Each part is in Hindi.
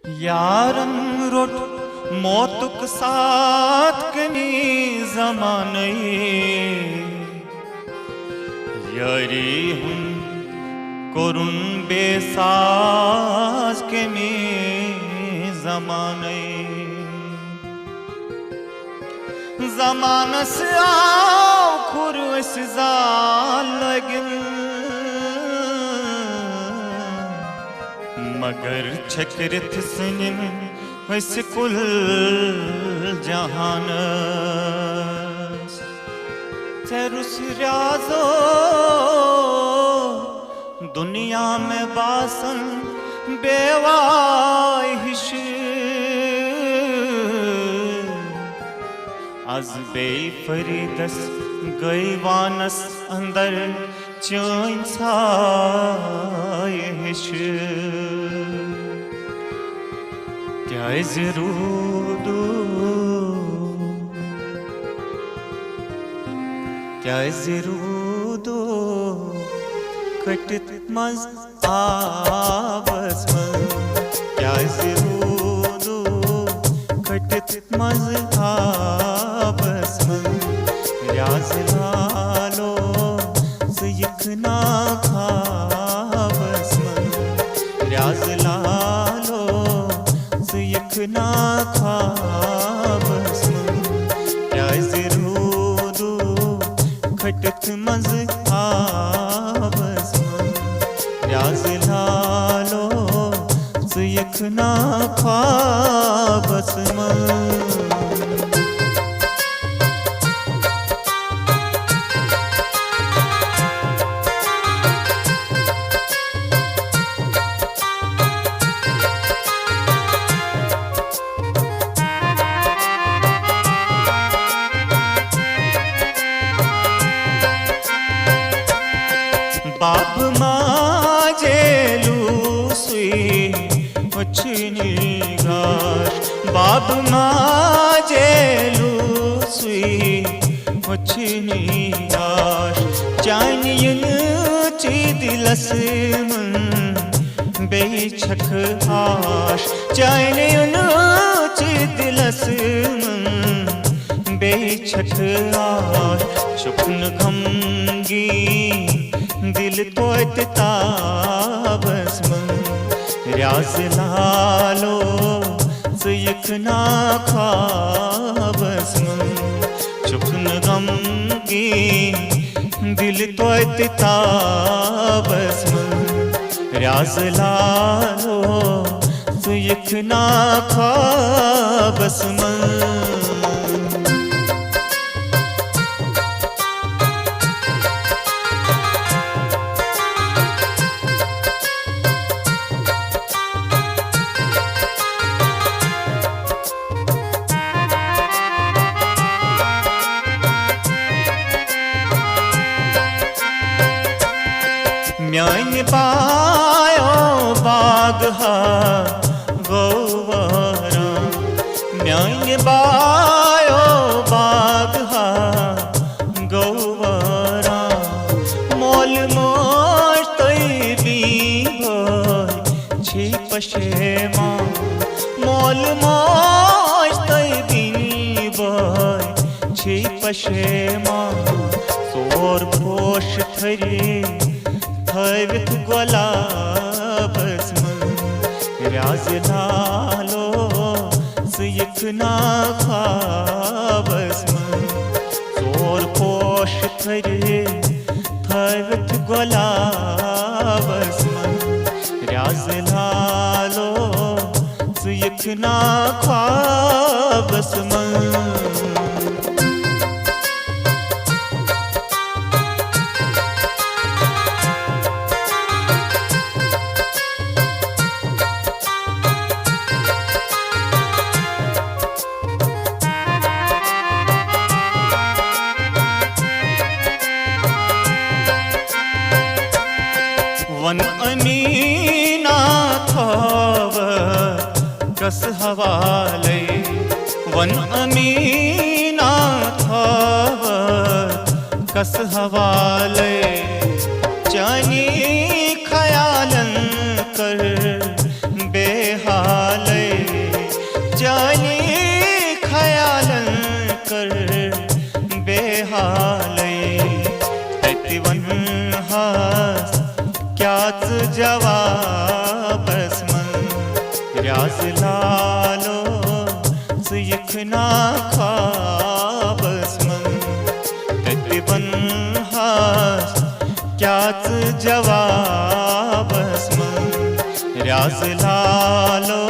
यारन रोट मौतुक साथ कनी जमाने यारी हुन कोरुन बेसाज के में जमाने जमानस आओ खुर जाल लगिन मगर छकरत सनिन वैस कुल जहान तेरुस राजो दुनिया में बासन बेवाहिश आज बेफरीदस गईवानस अंदर चैन साहिश क्या जरूदो क्या जरूदो कटत मज आबस क्या जरूदो कटत मज आबस राज लालो सयखना खाबस राज लालो सयखना खाबस क्या जरूदो खटत मज आबस राज लालो सयखना खाबस बाप माजे लूसी वचनी गाश बाप माजे लूसी वचनी गाश चानियन चिदिलस मन बेछक आश चानियन चिदिलस मन बेछक आश शुक्न गमगी दिल तोत ताबस राज लालो सयखना खाबस चुकन गम की दिल तोत ताबस राज लालो सयखना खाबस म्यान पायो बाग गौवरा म्यान पायो बाग गौवरा मोल मोश तैबी छी पशेमा मोल मोश तैबी छी पशेमा सोर पोश थरी हवित गुलाबस राज लालो सयखना खाबस सोर पोश थरे हवित गुलाबस राज लालो सयखना खाबस वन अमीना थाव कस हवाले वन अमीना थाव कस हवाले जानी ख्यालन कर बेहाले जवाबस मन रियाज लालो यखना ख्वाबस मन तकबन हास क्याच जवाबस मन रियाज लालो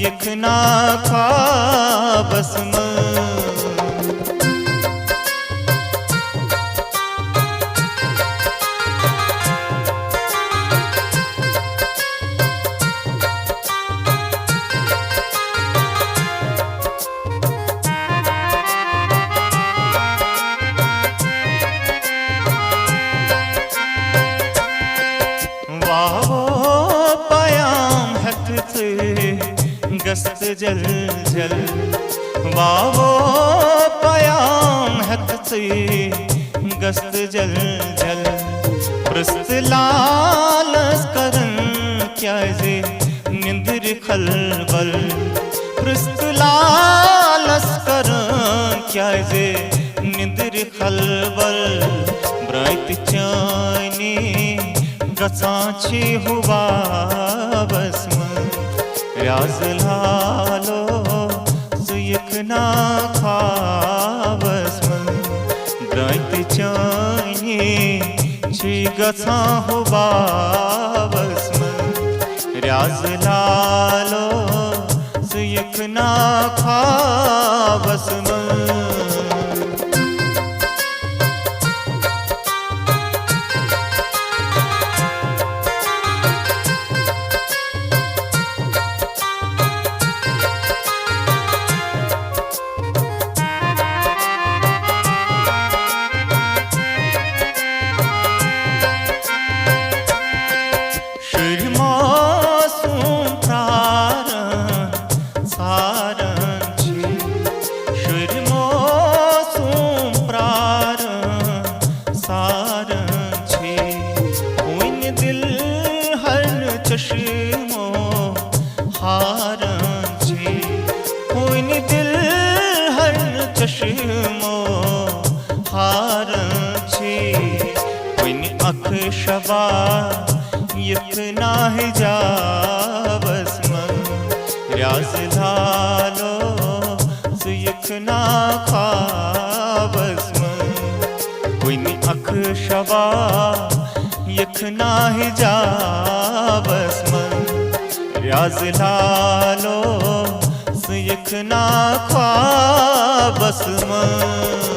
यखना ख्वाबस मन गस्त जल जल वावो पयाम हक से गस्त जल जल प्रस्त लालस करन क्या जे निंद्र खलबल प्रस्त लालस करन क्या जे निंद्र खलबल ब्राइट चानी गसाची हुआ बस रियाज लालो यखना ख्वाबस मन ब्राइट चानी छी गसा हुबाबस मन रियाज लालो यखना ख्वाबस मन चश्मो हारन छे कोइन दिल हर चश्मो हारन छे कोइन अख शबा यखना हिजाबस मन रियाज लालो यखना ख्वाबस मन कोइन अख शबा यखना हिजाबस मन रियाज लालो यखना ख्वाबस मन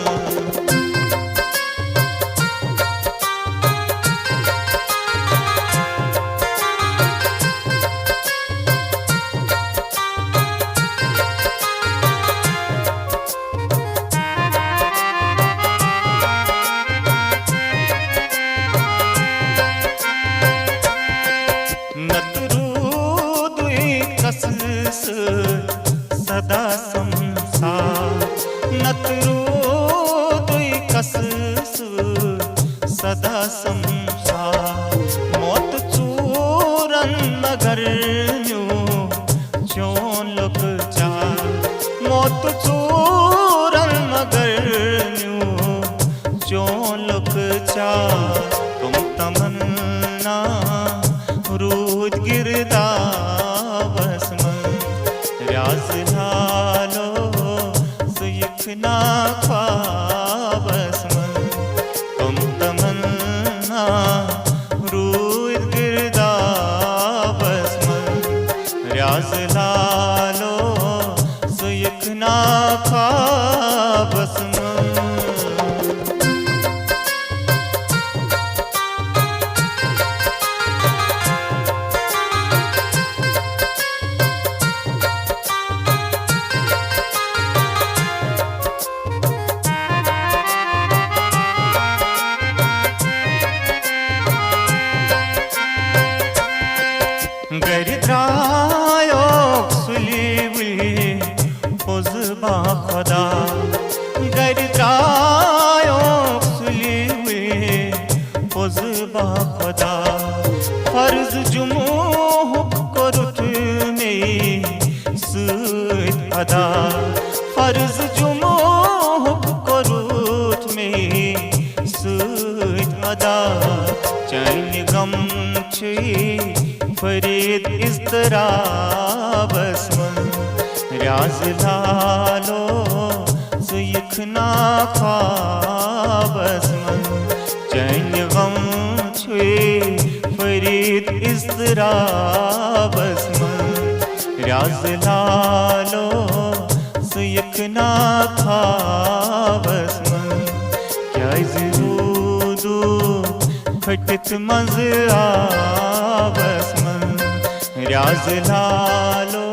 सदा संसार नतरू दुई कसस सदा संसार मौत चूरन मगर न्यू चोन लुक जा मौत चूरन मगर न्यू चोन लुक जा तुम तमन्ना रूद गिरदा रियाज लालो यखना ख्वाबस मन तुम तमन्ना रूद गिरदाबस मन रियाज लालो यखना ख्वाबस मन गरिद्रायो सुलीवी खुजबा खुदा गरिद्रायो सुलीवी खुजबा खुदा फर्ज जुमो करुत में सूद अदा फर्ज जुमो करुत में सूद अदा चैन गम छे फरीद इस्तराबस मन राज लालो सुयखना ख्वाबस मन चैन गम छे फरीद इस्तराबस मन राज लालो सुयखना ख्वाबस मन क्या जरूदू खटत मज आबस मन राज लालो